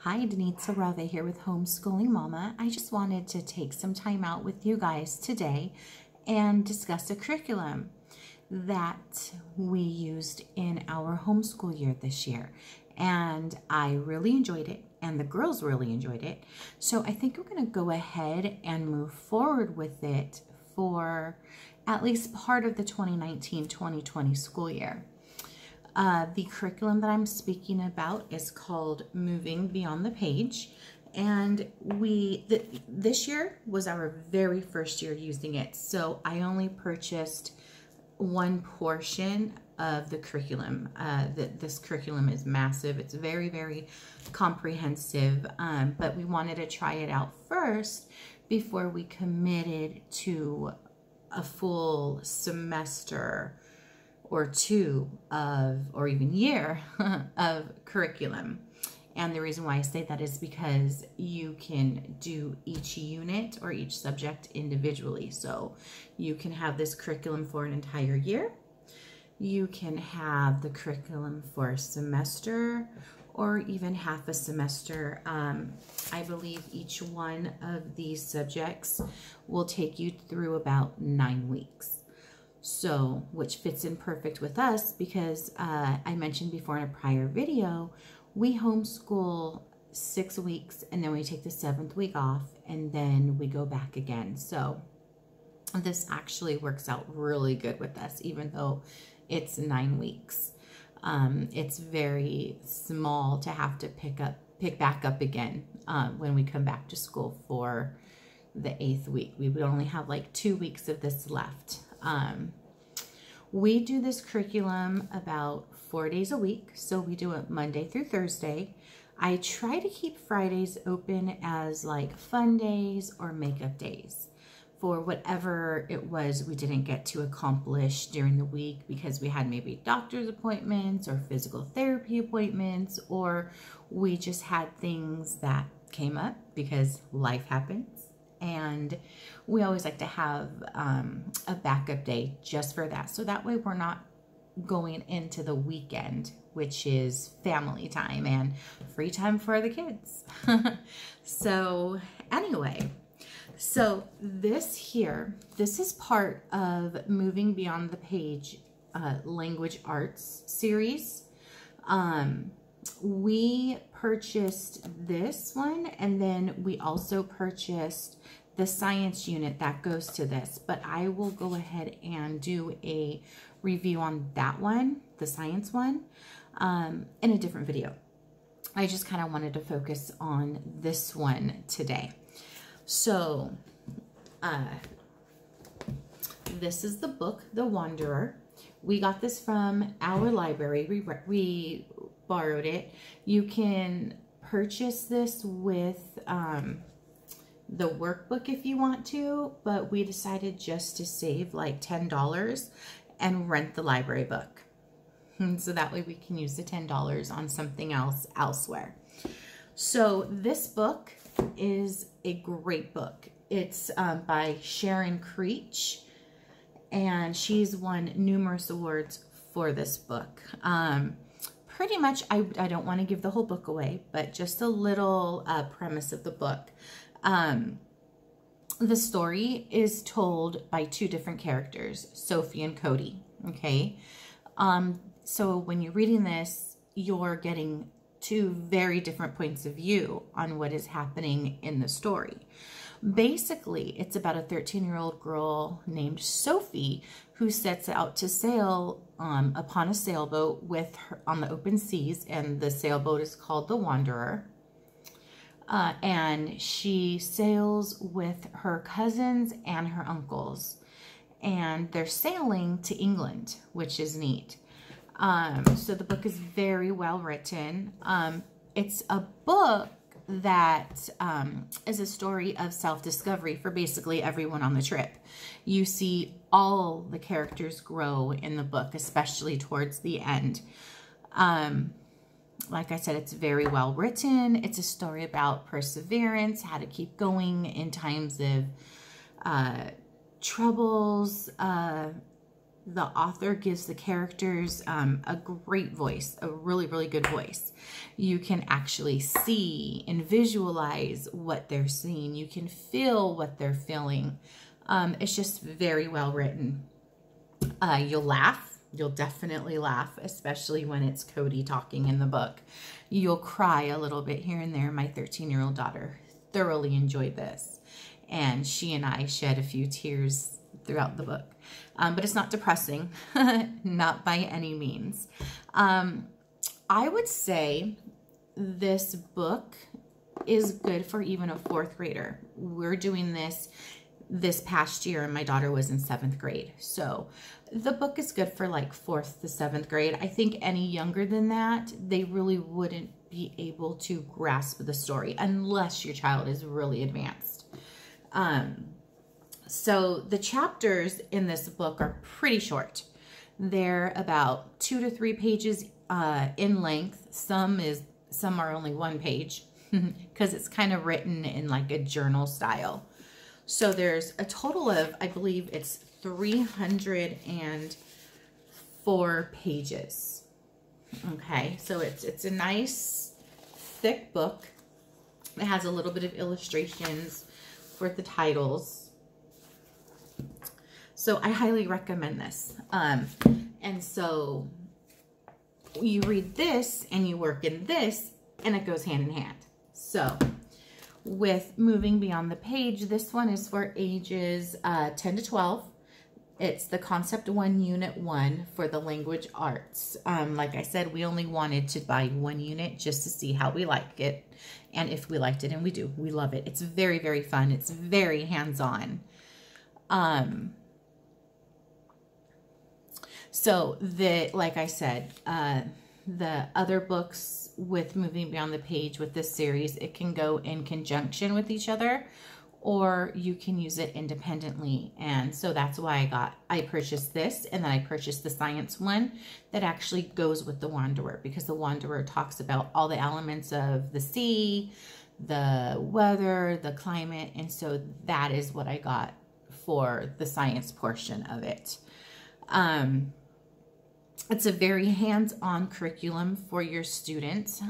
Hi, Denise Rave here with Homeschooling Mama. I just wanted to take some time out with you guys today and discuss a curriculum that we used in our homeschool year this year. And I really enjoyed it, and the girls really enjoyed it. So I think we're going to go ahead and move forward with it for at least part of the 2019-2020 school year. The curriculum that I'm speaking about is called Moving Beyond the Page, and this year was our very first year using it, so I only purchased one portion of the curriculum. This curriculum is massive. It's very, very comprehensive, but we wanted to try it out first before we committed to a full semester or two of, or even year of curriculum. And the reason why I say that is because you can do each unit or each subject individually. So you can have this curriculum for an entire year. You can have the curriculum for a semester or even half a semester. I believe each one of these subjects will take you through about 9 weeks. So, which fits in perfect with us because I mentioned before in a prior video, we homeschool 6 weeks and then we take the 7th week off and then we go back again. So this actually works out really good with us, even though it's 9 weeks. It's very small to have to pick back up again when we come back to school for the 8th week. We would only have like 2 weeks of this left. We do this curriculum about 4 days a week, so we do it Monday through Thursday. I try to keep Fridays open as like fun days or makeup days for whatever it was we didn't get to accomplish during the week because we had maybe doctor's appointments or physical therapy appointments, or we just had things that came up because life happens. And we always like to have a backup day just for that. So that way we're not going into the weekend, which is family time and free time for the kids. So anyway, so this is part of Moving Beyond the Page language arts series. We purchased this one, and then we also purchased the science unit that goes to this, but I will go ahead and do a review on that one, the science one, in a different video. I just kind of wanted to focus on this one today. So this is the book, The Wanderer. We got this from our library. We borrowed it. You can purchase this with the workbook if you want to, but we decided just to save like $10 and rent the library book. So that way we can use the $10 on something else elsewhere. So this book is a great book. It's by Sharon Creech, and she's won numerous awards for this book. Pretty much, I don't want to give the whole book away, but just a little premise of the book. The story is told by two different characters, Sophie and Cody, okay? So when you're reading this, you're getting two very different points of view on what is happening in the story. Basically, it's about a 13-year-old girl named Sophie who sets out to sail upon a sailboat with her on the open seas, and the sailboat is called the Wanderer. And she sails with her cousins and her uncles, and they're sailing to England, which is neat. So the book is very well written. It's a book that is a story of self-discovery for basically everyone on the trip. You see all the characters grow in the book, especially towards the end. Like I said, it's very well written. It's a story about perseverance, how to keep going in times of troubles, the author gives the characters a great voice, a really, really good voice. You can actually see and visualize what they're seeing. You can feel what they're feeling. It's just very well written. You'll laugh. You'll definitely laugh, especially when it's Cody talking in the book. You'll cry a little bit here and there. My 13-year-old daughter thoroughly enjoyed this, and she and I shed a few tears throughout the book. But it's not depressing, not by any means. I would say this book is good for even a 4th grader. We're doing this past year, and my daughter was in 7th grade. So the book is good for like 4th to 7th grade. I think any younger than that, they really wouldn't be able to grasp the story unless your child is really advanced. So the chapters in this book are pretty short. They're about 2 to 3 pages in length. Some are only 1 page because it's kind of written in like a journal style. So there's a total of, I believe it's 304 pages. Okay, so it's a nice thick book. It has a little bit of illustrations for the titles. So I highly recommend this. And so you read this and you work in this, and it goes hand in hand. So with Moving Beyond the Page, this one is for ages 10 to 12. It's the Concept 1, Unit 1 for the language arts. Like I said, we only wanted to buy 1 unit just to see how we like it and if we liked it, and we do. We love it. It's very, very fun. It's very hands-on. So like I said, the other books with Moving Beyond the Page with this series, it can go in conjunction with each other, or you can use it independently. And so that's why I purchased this, and then I purchased the science one that actually goes with the Wanderer, because the Wanderer talks about all the elements of the sea, the weather, the climate, and so that is what I got for the science portion of it. It's a very hands-on curriculum for your students.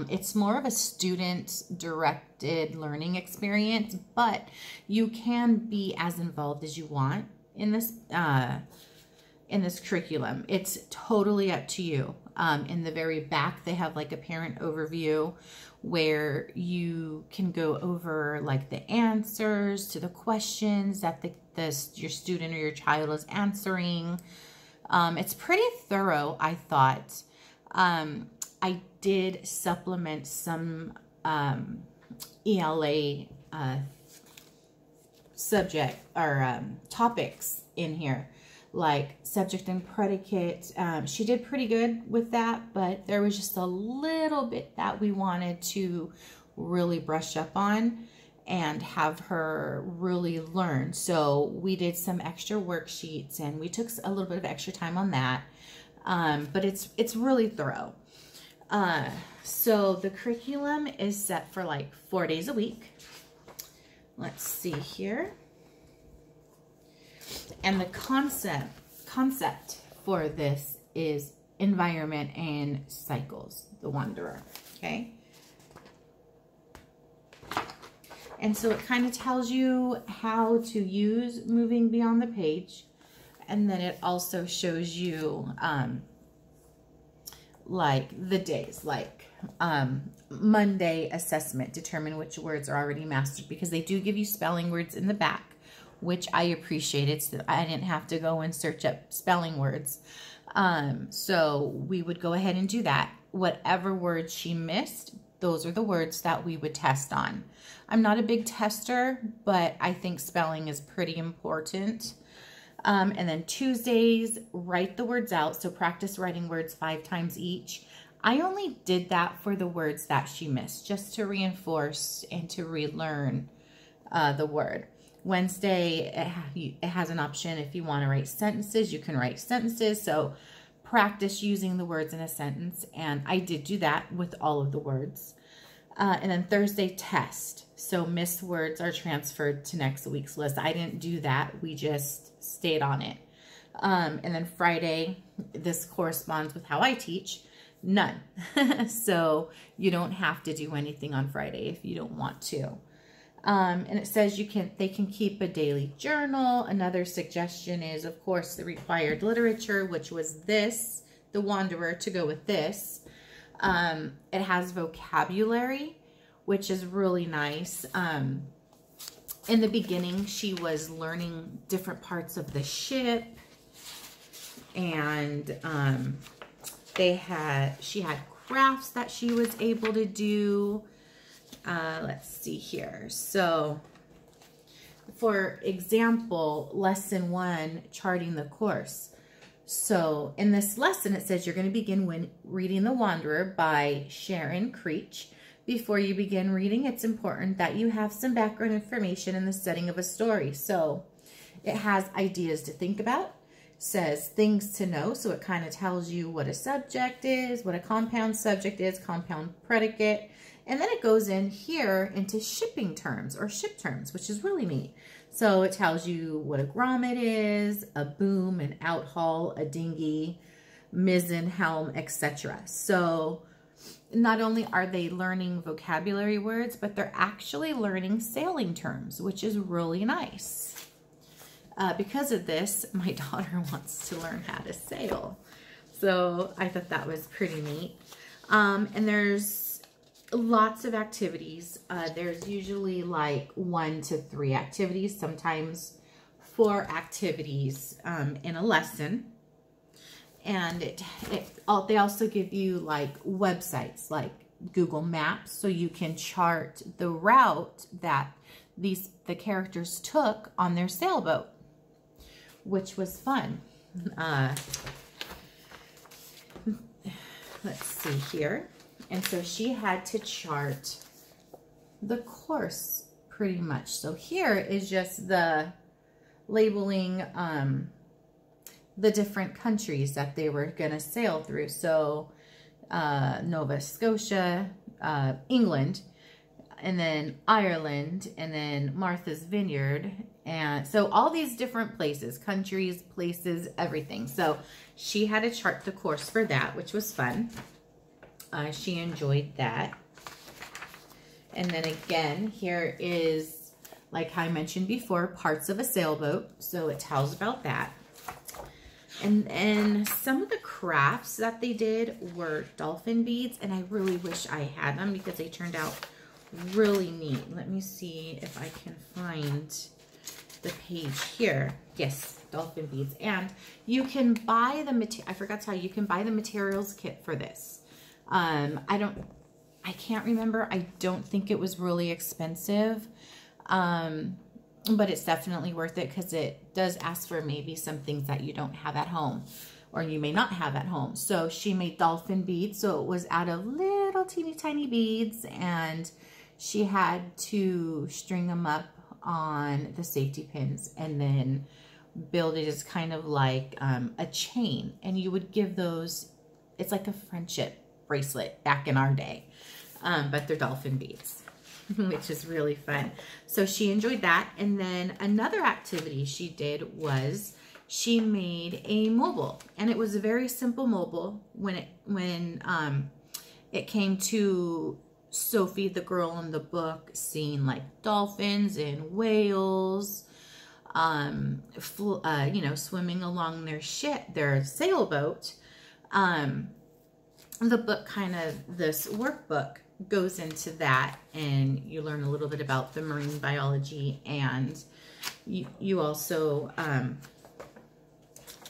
It's more of a student-directed learning experience, but you can be as involved as you want in this curriculum. It's totally up to you. In the very back, they have like a parent overview where you can go over like the answers to the questions that your student or your child is answering. It's pretty thorough, I thought. I did supplement some ELA subject or topics in here, like subject and predicate. She did pretty good with that, but there was just a little bit that we wanted to really brush up on and have her really learn. So we did some extra worksheets, and we took a little bit of extra time on that. But it's really thorough. So the curriculum is set for like 4 days a week. Let's see here. And the concept for this is environment and cycles, the Wanderer, okay? And so it kind of tells you how to use Moving Beyond the Page. And then it also shows you like the days, like Monday assessment, determine which words are already mastered, because they do give you spelling words in the back, which I appreciated, so I didn't have to go and search up spelling words. So we would go ahead and do that. Whatever words she missed, those are the words that we would test on. I'm not a big tester, but I think spelling is pretty important. And then Tuesdays, write the words out. So practice writing words 5 times each. I only did that for the words that she missed, just to reinforce and to relearn the word. Wednesday, it has an option. If you want to write sentences, you can write sentences. So practice using the words in a sentence. And I did do that with all of the words. And then Thursday, test. So missed words are transferred to next week's list. I didn't do that. We just stayed on it. And then Friday, this corresponds with how I teach, none. So you don't have to do anything on Friday if you don't want to. And it says they can keep a daily journal. Another suggestion is, of course, the required literature, which was this, The Wanderer, to go with this. It has vocabulary, which is really nice. In the beginning, she was learning different parts of the ship, and she had crafts that she was able to do. Let's see here. So, for example, lesson 1, charting the course. So, in this lesson, it says you're going to begin reading The Wanderer by Sharon Creech. Before you begin reading, it's important that you have some background information in the setting of a story. So, it has ideas to think about, says things to know, so it kind of tells you what a subject is, what a compound subject is, compound predicate, and then it goes in here into shipping terms or ship terms, which is really neat. So it tells you what a grommet is, a boom, an outhaul, a dinghy, mizzen, helm, etc. So not only are they learning vocabulary words, but they're actually learning sailing terms, which is really nice. Because of this, my daughter wants to learn how to sail. So I thought that was pretty neat. And there's lots of activities. There's usually like 1 to 3 activities, sometimes 4 activities in a lesson. And they also give you like websites like Google Maps, so you can chart the route that the characters took on their sailboat, which was fun. Let's see here. And so she had to chart the course pretty much. So here is just the labeling the different countries that they were going to sail through. So Nova Scotia, England, and then Ireland, and then Martha's Vineyard. And so all these different places, countries, places, everything. So she had to chart the course for that, which was fun. She enjoyed that. And then again, here is, like I mentioned before, parts of a sailboat. So it tells about that. And some of the crafts that they did were dolphin beads. And I really wish I had them because they turned out really neat. Let me see if I can find the page here. Yes, dolphin beads. And you can buy the I forgot to tell you, you can buy the materials kit for this. I can't remember. I don't think it was really expensive. But it's definitely worth it because it does ask for maybe some things that you don't have at home or you may not have at home. So she made dolphin beads. So it was out of little teeny tiny beads, and she had to string them up on the safety pins and then build it as kind of like a chain. And you would give those, it's like a friendship bracelet back in our day, but they're dolphin beads, which is really fun. So she enjoyed that. And then another activity she did was she made a mobile, and it was a very simple mobile when it came to Sophie, the girl in the book, seeing like dolphins and whales, you know, swimming along their sailboat. The book this workbook goes into that, and you learn a little bit about the marine biology, and you also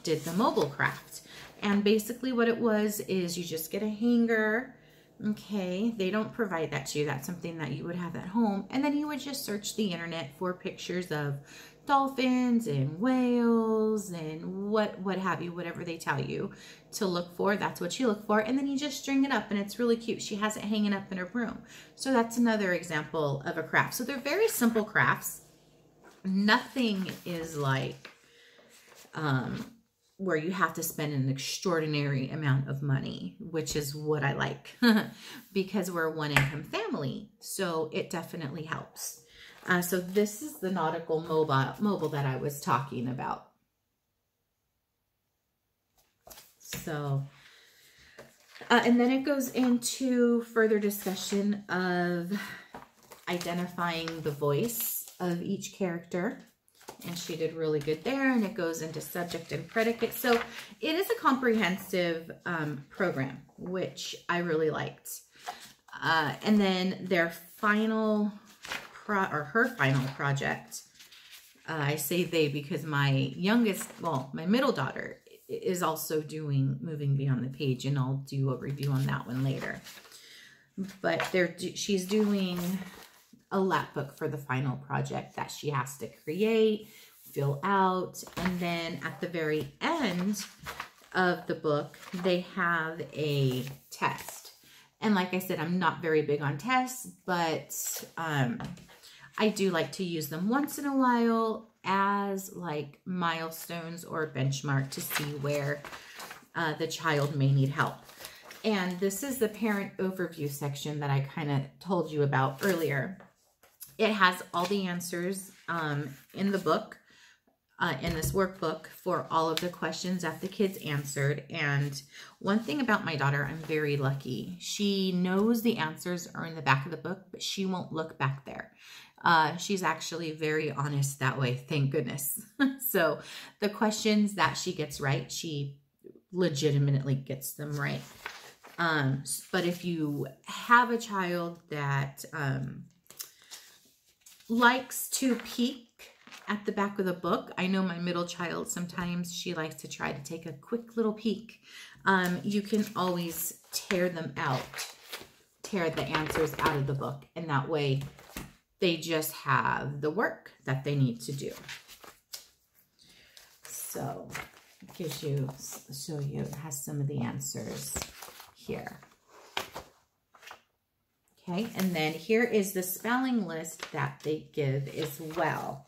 did the mobile craft. And basically what it was is you just get a hanger. Okay, they don't provide that to you. That's something that you would have at home. And then you would just search the internet for pictures of dolphins and whales and what have you, whatever they tell you to look for. That's what you look for. And then you just string it up, and it's really cute. She has it hanging up in her room. So that's another example of a craft. So they're very simple crafts. Nothing is like where you have to spend an extraordinary amount of money, which is what I like because we're a one-income family. So it definitely helps. So this is the nautical mobile that I was talking about. So, and then it goes into further discussion of identifying the voice of each character. And she did really good there. And it goes into subject and predicate. So it is a comprehensive program, which I really liked. And then their final her final project, I say they because my youngest, well, my middle daughter is also doing Moving Beyond the Page, and I'll do a review on that one later. But she's doing a lap book for the final project that she has to create, fill out, and then at the very end of the book, they have a test. And like I said, I'm not very big on tests, but I do like to use them once in a while as like milestones or a benchmark to see where the child may need help. And this is the parent overview section that I kind of told you about earlier. It has all the answers in the book, in this workbook, for all of the questions that the kids answered. And one thing about my daughter, I'm very lucky. She knows the answers are in the back of the book, but she won't look back there. She's actually very honest that way, thank goodness. So the questions that she gets right, she legitimately gets them right. But if you have a child that likes to peek at the back of the book, I know my middle child, sometimes she likes to try to take a quick little peek. You can always tear them out, tear the answers out of the book, and that way they just have the work that they need to do. So it gives you, show you, it has some of the answers here. Okay, and then here is the spelling list that they give as well.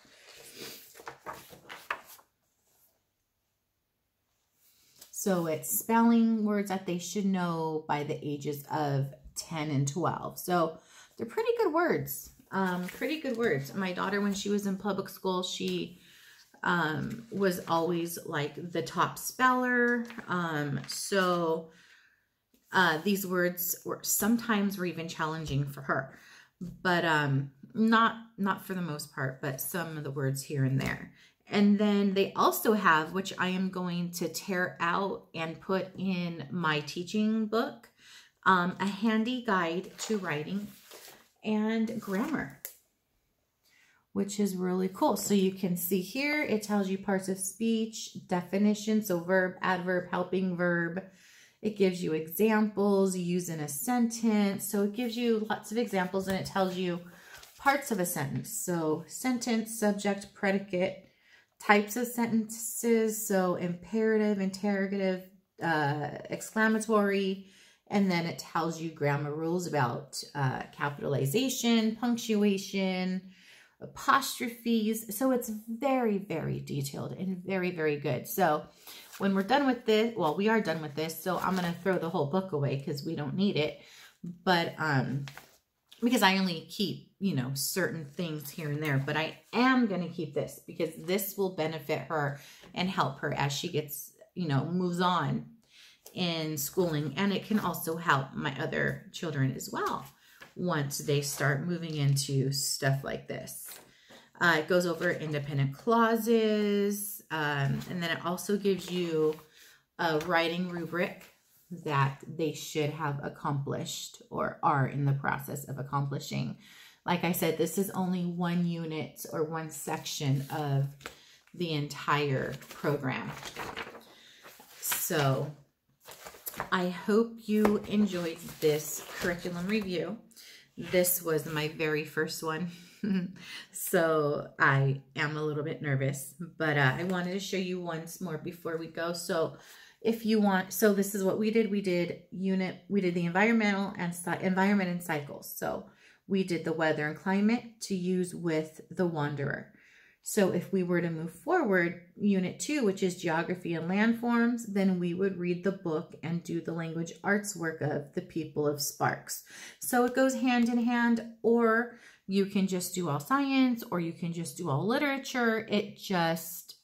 So it's spelling words that they should know by the ages of 10 and 12. So they're pretty good words. Pretty good words. My daughter, when she was in public school, she was always like the top speller. So these words were sometimes even challenging for her, but not for the most part, but some of the words here and there. And then they also have, which I am going to tear out and put in my teaching book, a handy guide to writing and grammar, which is really cool. So you can see here, it tells you parts of speech, definition, so verb, adverb, helping verb. It gives you examples, use in a sentence. So it gives you lots of examples, and it tells you parts of a sentence. So sentence, subject, predicate, types of sentences, so imperative, interrogative, exclamatory, and then it tells you grammar rules about capitalization, punctuation, apostrophes. So it's very, very detailed and very, very good. So when we're done with this, well, we are done with this, so I'm going to throw the whole book away because we don't need it. But because I only keep, you know, certain things here and there, but I am going to keep this because this will benefit her and help her as she gets, you know, moves on in schooling. And it can also help my other children as well once they start moving into stuff like this. It goes over independent clauses, and then it also gives you a writing rubric that they should have accomplished or are in the process of accomplishing. Like I said, this is only one unit or one section of the entire program. So I hope you enjoyed this curriculum review. This was my very first one. So I am a little bit nervous, but I wanted to show you once more before we go. So if you want, so this is what we did. We did the environment and cycles. So we did the weather and climate to use with the Wanderer. So if we were to move forward, Unit 2, which is geography and landforms, then we would read the book and do the language arts work of The People of Sparks. So it goes hand in hand, or you can just do all science, or you can just do all literature. It just,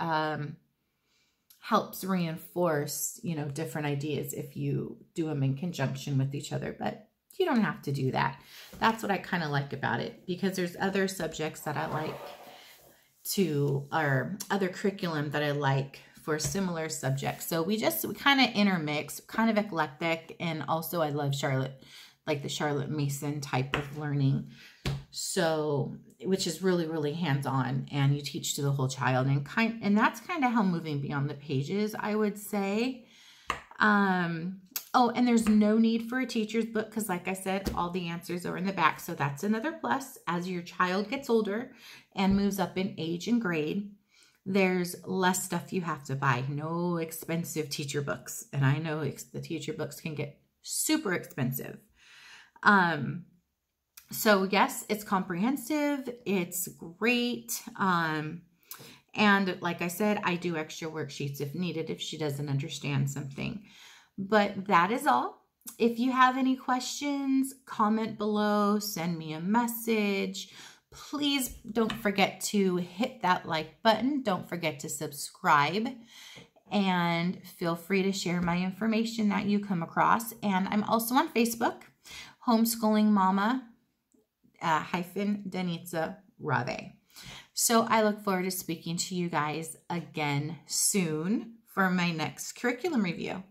helps reinforce, you know, different ideas if you do them in conjunction with each other, but you don't have to do that. That's what I kind of like about it, because there's other subjects that I like to, or other curriculum that I like for similar subjects. So we kind of intermix, kind of eclectic, and also I love Charlotte, like the Charlotte Mason type of learning. So, which is really, really hands-on, and you teach to the whole child, and that's kind of how Moving Beyond the Pages, I would say. Oh, and there's no need for a teacher's book because, like I said, all the answers are in the back. So that's another plus. As your child gets older and moves up in age and grade, there's less stuff you have to buy. No expensive teacher books. And I know the teacher books can get super expensive. So yes, it's comprehensive. It's great. And like I said, I do extra worksheets if needed, if she doesn't understand something. But that is all. If you have any questions, comment below, send me a message. Please don't forget to hit that like button. Don't forget to subscribe. And feel free to share my information that you come across. And I'm also on Facebook, Homeschooling Mama Danitza Rave. So I look forward to speaking to you guys again soon for my next curriculum review.